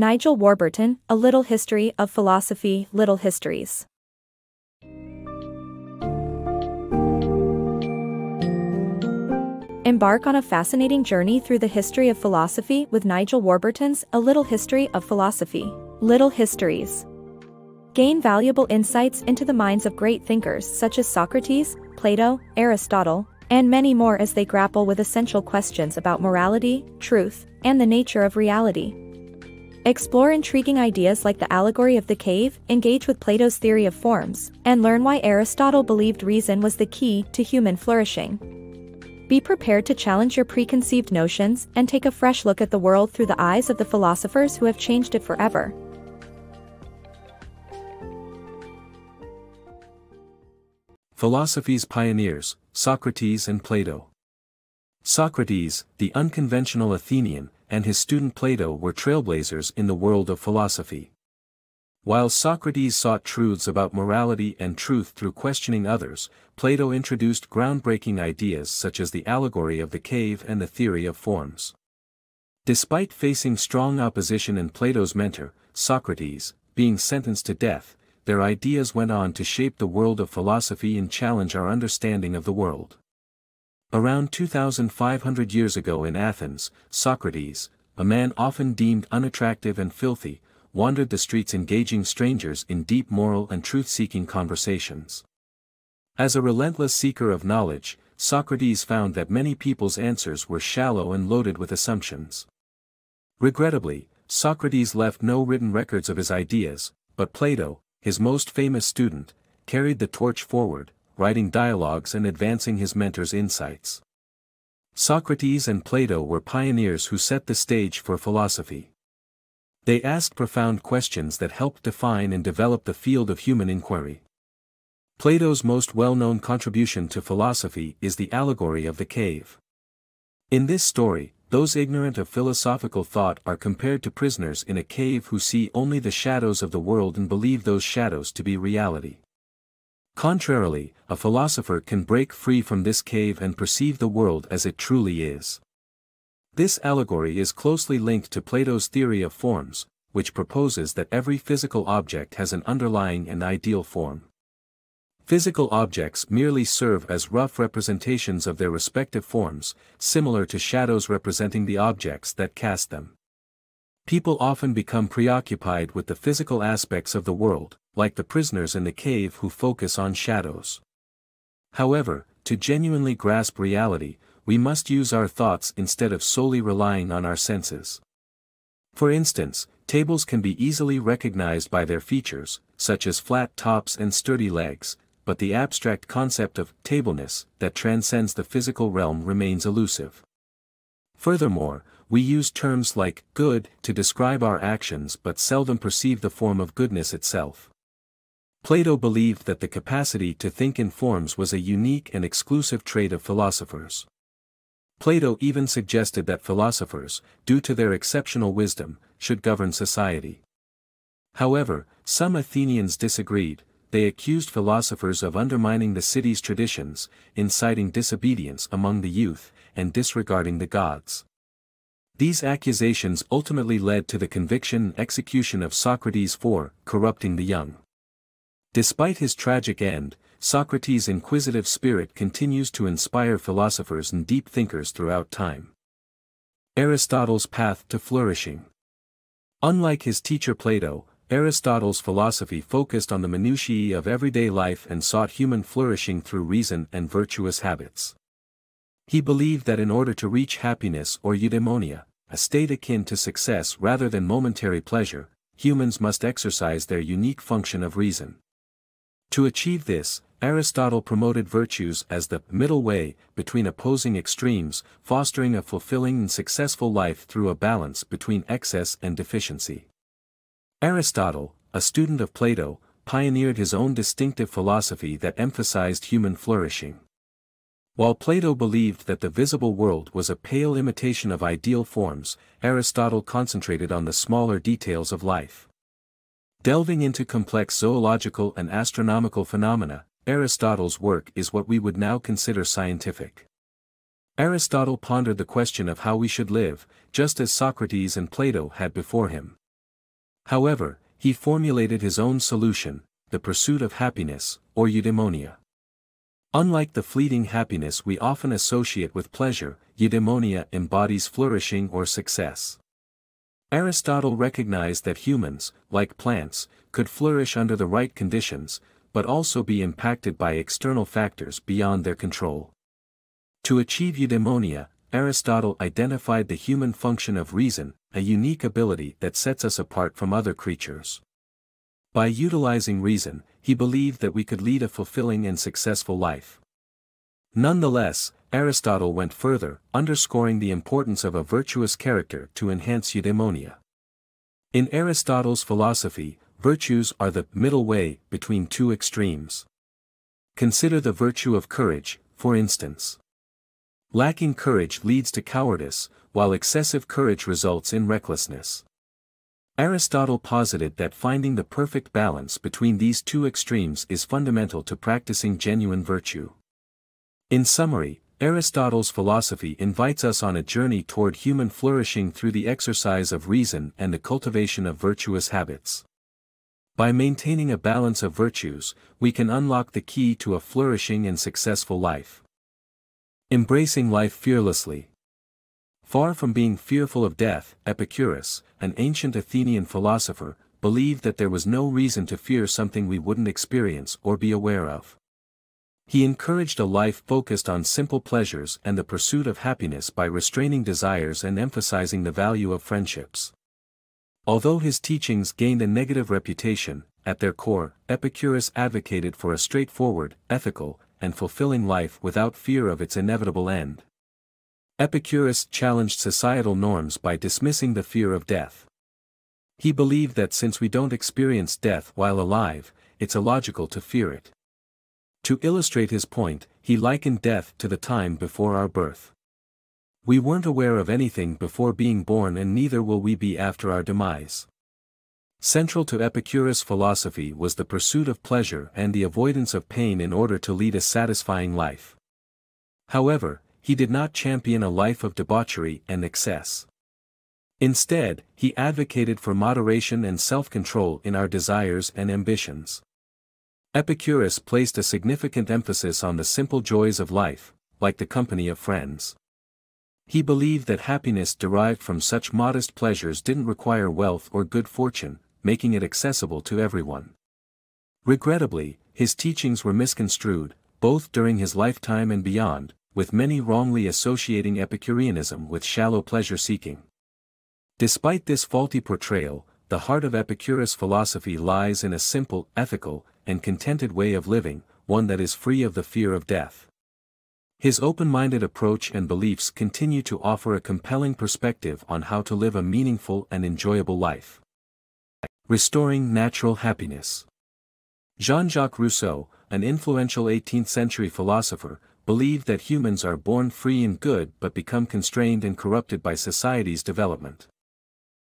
Nigel Warburton, A Little History of Philosophy, Little Histories. Embark on a fascinating journey through the history of philosophy with Nigel Warburton's A Little History of Philosophy, Little Histories. Gain valuable insights into the minds of great thinkers such as Socrates, Plato, Aristotle, and many more as they grapple with essential questions about morality, truth, and the nature of reality. Explore intriguing ideas like the allegory of the cave, engage with Plato's theory of forms, and learn why Aristotle believed reason was the key to human flourishing. Be prepared to challenge your preconceived notions and take a fresh look at the world through the eyes of the philosophers who have changed it forever. Philosophy's pioneers, Socrates and Plato. Socrates, the unconventional Athenian, and his student Plato were trailblazers in the world of philosophy. While Socrates sought truths about morality and truth through questioning others, Plato introduced groundbreaking ideas such as the allegory of the cave and the theory of forms. Despite facing strong opposition in Plato's mentor, Socrates, being sentenced to death, their ideas went on to shape the world of philosophy and challenge our understanding of the world. Around 2,500 years ago in Athens, Socrates, a man often deemed unattractive and filthy, wandered the streets engaging strangers in deep moral and truth-seeking conversations. As a relentless seeker of knowledge, Socrates found that many people's answers were shallow and loaded with assumptions. Regrettably, Socrates left no written records of his ideas, but Plato, his most famous student, carried the torch forward, writing dialogues and advancing his mentor's insights. Socrates and Plato were pioneers who set the stage for philosophy. They asked profound questions that helped define and develop the field of human inquiry. Plato's most well-known contribution to philosophy is the allegory of the cave. In this story, those ignorant of philosophical thought are compared to prisoners in a cave who see only the shadows of the world and believe those shadows to be reality. Contrarily, a philosopher can break free from this cave and perceive the world as it truly is. This allegory is closely linked to Plato's theory of forms, which proposes that every physical object has an underlying and ideal form. Physical objects merely serve as rough representations of their respective forms, similar to shadows representing the objects that cast them. People often become preoccupied with the physical aspects of the world, like the prisoners in the cave who focus on shadows. However, to genuinely grasp reality, we must use our thoughts instead of solely relying on our senses. For instance, tables can be easily recognized by their features, such as flat tops and sturdy legs, but the abstract concept of tableness that transcends the physical realm remains elusive. Furthermore, we use terms like good to describe our actions but seldom perceive the form of goodness itself. Plato believed that the capacity to think in forms was a unique and exclusive trait of philosophers. Plato even suggested that philosophers, due to their exceptional wisdom, should govern society. However, some Athenians disagreed. They accused philosophers of undermining the city's traditions, inciting disobedience among the youth, and disregarding the gods. These accusations ultimately led to the conviction and execution of Socrates for corrupting the young. Despite his tragic end, Socrates' inquisitive spirit continues to inspire philosophers and deep thinkers throughout time. Aristotle's path to flourishing. Unlike his teacher Plato, Aristotle's philosophy focused on the minutiae of everyday life and sought human flourishing through reason and virtuous habits. He believed that in order to reach happiness or eudaimonia, a state akin to success rather than momentary pleasure, humans must exercise their unique function of reason. To achieve this, Aristotle promoted virtues as the middle way between opposing extremes, fostering a fulfilling and successful life through a balance between excess and deficiency. Aristotle, a student of Plato, pioneered his own distinctive philosophy that emphasized human flourishing. While Plato believed that the visible world was a pale imitation of ideal forms, Aristotle concentrated on the smaller details of life. Delving into complex zoological and astronomical phenomena, Aristotle's work is what we would now consider scientific. Aristotle pondered the question of how we should live, just as Socrates and Plato had before him. However, he formulated his own solution, the pursuit of happiness, or eudaimonia. Unlike the fleeting happiness we often associate with pleasure, eudaimonia embodies flourishing or success. Aristotle recognized that humans, like plants, could flourish under the right conditions, but also be impacted by external factors beyond their control. To achieve eudaimonia, Aristotle identified the human function of reason, a unique ability that sets us apart from other creatures. By utilizing reason, he believed that we could lead a fulfilling and successful life. Nonetheless, Aristotle went further, underscoring the importance of a virtuous character to enhance eudaimonia. In Aristotle's philosophy, virtues are the middle way between two extremes. Consider the virtue of courage, for instance. Lacking courage leads to cowardice, while excessive courage results in recklessness. Aristotle posited that finding the perfect balance between these two extremes is fundamental to practicing genuine virtue. In summary, Aristotle's philosophy invites us on a journey toward human flourishing through the exercise of reason and the cultivation of virtuous habits. By maintaining a balance of virtues, we can unlock the key to a flourishing and successful life. Embracing life fearlessly. Far from being fearful of death, Epicurus, an ancient Athenian philosopher, believed that there was no reason to fear something we wouldn't experience or be aware of. He encouraged a life focused on simple pleasures and the pursuit of happiness by restraining desires and emphasizing the value of friendships. Although his teachings gained a negative reputation, at their core, Epicurus advocated for a straightforward, ethical, and fulfilling life without fear of its inevitable end. Epicurus challenged societal norms by dismissing the fear of death. He believed that since we don't experience death while alive, it's illogical to fear it. To illustrate his point, he likened death to the time before our birth. We weren't aware of anything before being born and neither will we be after our demise. Central to Epicurus' philosophy was the pursuit of pleasure and the avoidance of pain in order to lead a satisfying life. However, he did not champion a life of debauchery and excess. Instead, he advocated for moderation and self-control in our desires and ambitions. Epicurus placed a significant emphasis on the simple joys of life, like the company of friends. He believed that happiness derived from such modest pleasures didn't require wealth or good fortune, making it accessible to everyone. Regrettably, his teachings were misconstrued, both during his lifetime and beyond, with many wrongly associating Epicureanism with shallow pleasure-seeking. Despite this faulty portrayal, the heart of Epicurus' philosophy lies in a simple, ethical, and contented way of living, one that is free of the fear of death. His open-minded approach and beliefs continue to offer a compelling perspective on how to live a meaningful and enjoyable life. Restoring natural happiness. Jean-Jacques Rousseau, an influential 18th-century philosopher, believed that humans are born free and good but become constrained and corrupted by society's development.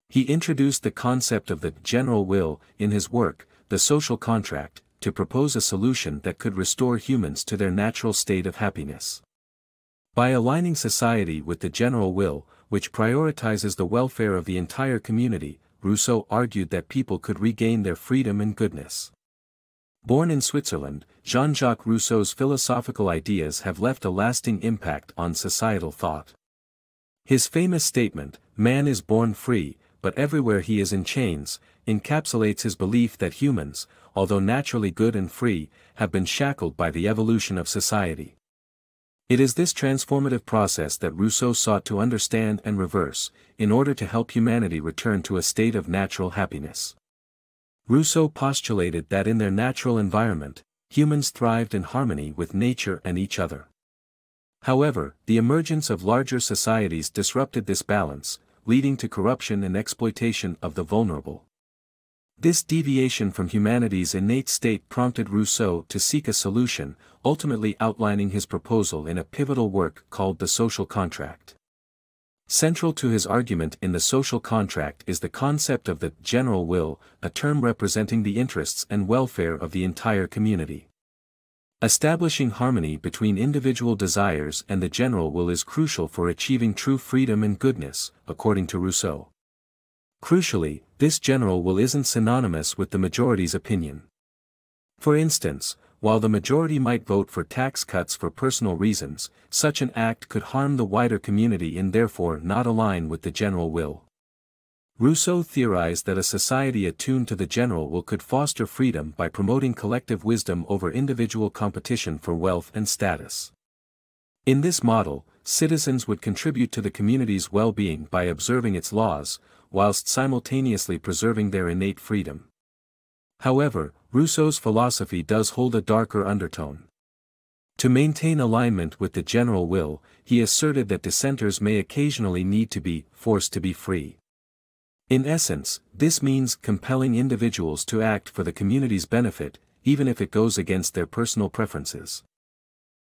He introduced the concept of the general will in his work, The Social Contract, to propose a solution that could restore humans to their natural state of happiness. By aligning society with the general will, which prioritizes the welfare of the entire community, Rousseau argued that people could regain their freedom and goodness. Born in Switzerland, Jean-Jacques Rousseau's philosophical ideas have left a lasting impact on societal thought. His famous statement, "Man is born free, but everywhere he is in chains," encapsulates his belief that humans, although naturally good and free, have been shackled by the evolution of society. It is this transformative process that Rousseau sought to understand and reverse, in order to help humanity return to a state of natural happiness. Rousseau postulated that in their natural environment, humans thrived in harmony with nature and each other. However, the emergence of larger societies disrupted this balance, leading to corruption and exploitation of the vulnerable. This deviation from humanity's innate state prompted Rousseau to seek a solution, ultimately outlining his proposal in a pivotal work called The Social Contract. Central to his argument in The Social Contract is the concept of the general will, a term representing the interests and welfare of the entire community. Establishing harmony between individual desires and the general will is crucial for achieving true freedom and goodness, according to Rousseau. Crucially, this general will isn't synonymous with the majority's opinion. For instance, while the majority might vote for tax cuts for personal reasons, such an act could harm the wider community and therefore not align with the general will. Rousseau theorized that a society attuned to the general will could foster freedom by promoting collective wisdom over individual competition for wealth and status. In this model, citizens would contribute to the community's well-being by observing its laws, whilst simultaneously preserving their innate freedom. However, Rousseau's philosophy does hold a darker undertone. To maintain alignment with the general will, he asserted that dissenters may occasionally need to be forced to be free. In essence, this means compelling individuals to act for the community's benefit, even if it goes against their personal preferences.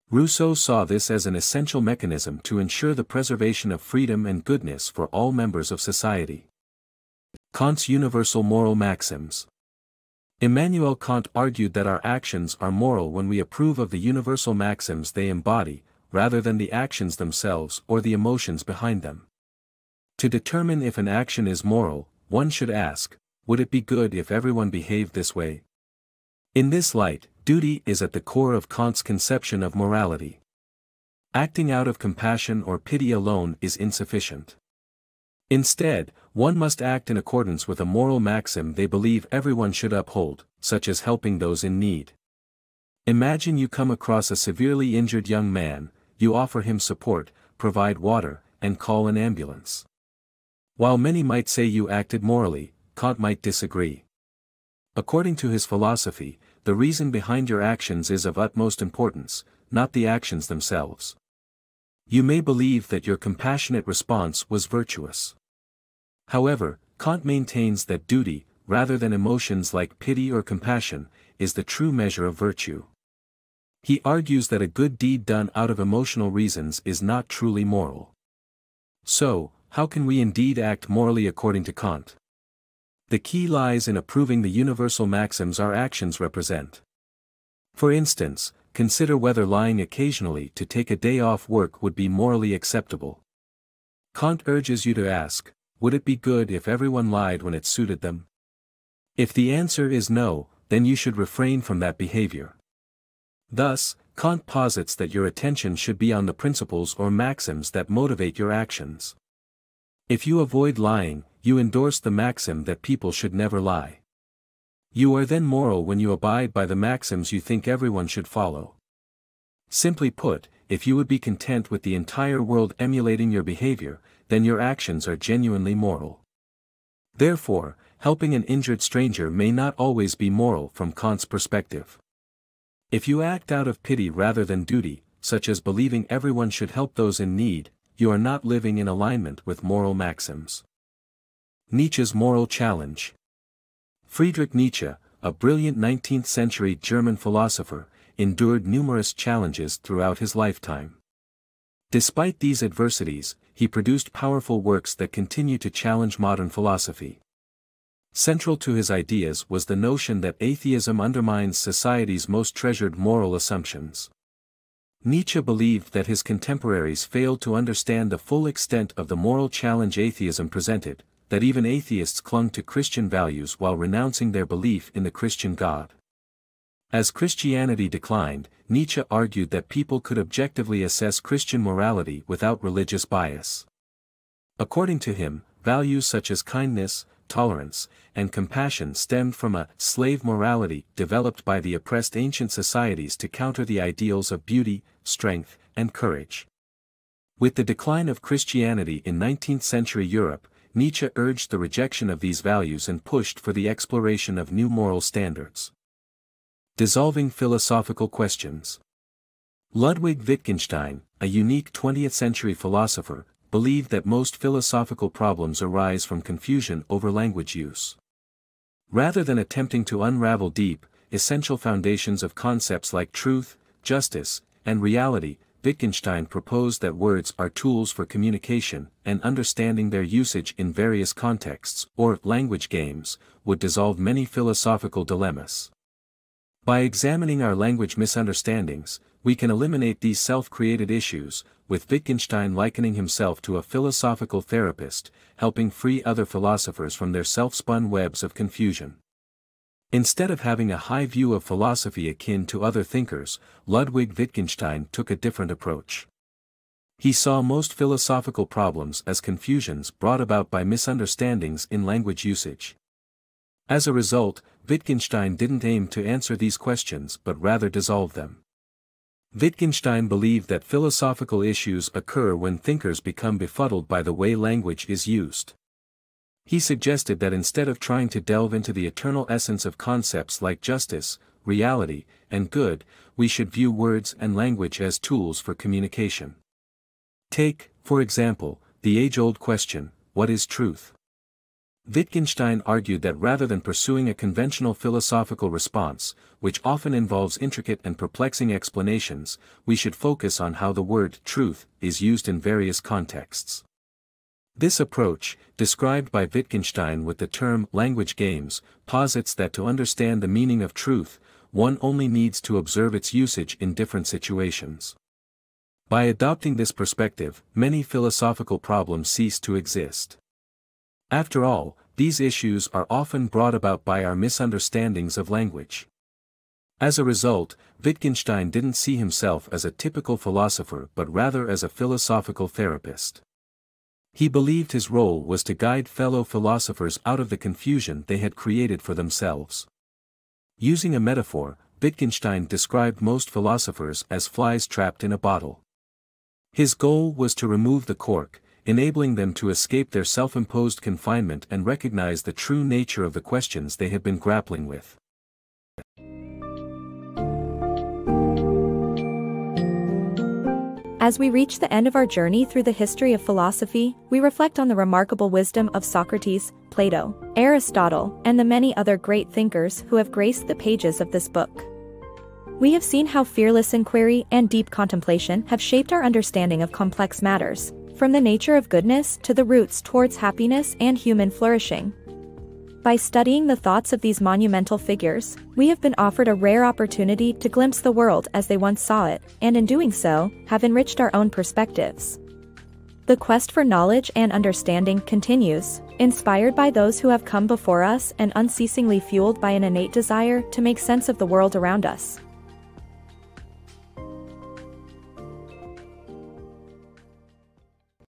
Rousseau saw this as an essential mechanism to ensure the preservation of freedom and goodness for all members of society. Kant's universal moral maxims. Immanuel Kant argued that our actions are moral when we approve of the universal maxims they embody, rather than the actions themselves or the emotions behind them. To determine if an action is moral, one should ask, would it be good if everyone behaved this way? In this light, duty is at the core of Kant's conception of morality. Acting out of compassion or pity alone is insufficient. Instead, one must act in accordance with a moral maxim they believe everyone should uphold, such as helping those in need. Imagine you come across a severely injured young man, you offer him support, provide water, and call an ambulance. While many might say you acted morally, Kant might disagree. According to his philosophy, the reason behind your actions is of utmost importance, not the actions themselves. You may believe that your compassionate response was virtuous. However, Kant maintains that duty, rather than emotions like pity or compassion, is the true measure of virtue. He argues that a good deed done out of emotional reasons is not truly moral. So, how can we indeed act morally according to Kant? The key lies in approving the universal maxims our actions represent. For instance, consider whether lying occasionally to take a day off work would be morally acceptable. Kant urges you to ask, would it be good if everyone lied when it suited them? If the answer is no, then you should refrain from that behavior. Thus, Kant posits that your attention should be on the principles or maxims that motivate your actions. If you avoid lying, you endorse the maxim that people should never lie. You are then moral when you abide by the maxims you think everyone should follow. Simply put, if you would be content with the entire world emulating your behavior, then your actions are genuinely moral. Therefore, helping an injured stranger may not always be moral from Kant's perspective. If you act out of pity rather than duty, such as believing everyone should help those in need, you are not living in alignment with moral maxims. Nietzsche's moral challenge. Friedrich Nietzsche, a brilliant 19th-century German philosopher, endured numerous challenges throughout his lifetime. Despite these adversities, he produced powerful works that continue to challenge modern philosophy. Central to his ideas was the notion that atheism undermines society's most treasured moral assumptions. Nietzsche believed that his contemporaries failed to understand the full extent of the moral challenge atheism presented, that even atheists clung to Christian values while renouncing their belief in the Christian God. As Christianity declined, Nietzsche argued that people could objectively assess Christian morality without religious bias. According to him, values such as kindness, tolerance, and compassion stemmed from a slave morality developed by the oppressed ancient societies to counter the ideals of beauty, strength, and courage. With the decline of Christianity in 19th-century Europe, Nietzsche urged the rejection of these values and pushed for the exploration of new moral standards. Dissolving philosophical questions. Ludwig Wittgenstein, a unique 20th-century philosopher, believed that most philosophical problems arise from confusion over language use. Rather than attempting to unravel deep, essential foundations of concepts like truth, justice, and reality, Wittgenstein proposed that words are tools for communication, and understanding their usage in various contexts, or language games, would dissolve many philosophical dilemmas. By examining our language misunderstandings, We can eliminate these self-created issues, with Wittgenstein likening himself to a philosophical therapist, helping free other philosophers from their self-spun webs of confusion. Instead of having a high view of philosophy akin to other thinkers, Ludwig Wittgenstein took a different approach. He saw most philosophical problems as confusions brought about by misunderstandings in language usage. As a result, Wittgenstein didn't aim to answer these questions but rather dissolve them. Wittgenstein believed that philosophical issues occur when thinkers become befuddled by the way language is used. He suggested that instead of trying to delve into the eternal essence of concepts like justice, reality, and good, we should view words and language as tools for communication. Take, for example, the age-old question, what is truth? Wittgenstein argued that rather than pursuing a conventional philosophical response, which often involves intricate and perplexing explanations, we should focus on how the word truth is used in various contexts. This approach, described by Wittgenstein with the term language games, posits that to understand the meaning of truth, one only needs to observe its usage in different situations. By adopting this perspective, many philosophical problems cease to exist. After all, these issues are often brought about by our misunderstandings of language. As a result, Wittgenstein didn't see himself as a typical philosopher but rather as a philosophical therapist. He believed his role was to guide fellow philosophers out of the confusion they had created for themselves. Using a metaphor, Wittgenstein described most philosophers as flies trapped in a bottle. His goal was to remove the cork, enabling them to escape their self-imposed confinement and recognize the true nature of the questions they had been grappling with. As we reach the end of our journey through the history of philosophy, we reflect on the remarkable wisdom of Socrates, Plato, Aristotle, and the many other great thinkers who have graced the pages of this book. We have seen how fearless inquiry and deep contemplation have shaped our understanding of complex matters, from the nature of goodness to the routes towards happiness and human flourishing. By studying the thoughts of these monumental figures, we have been offered a rare opportunity to glimpse the world as they once saw it, and in doing so, have enriched our own perspectives. The quest for knowledge and understanding continues, inspired by those who have come before us and unceasingly fueled by an innate desire to make sense of the world around us.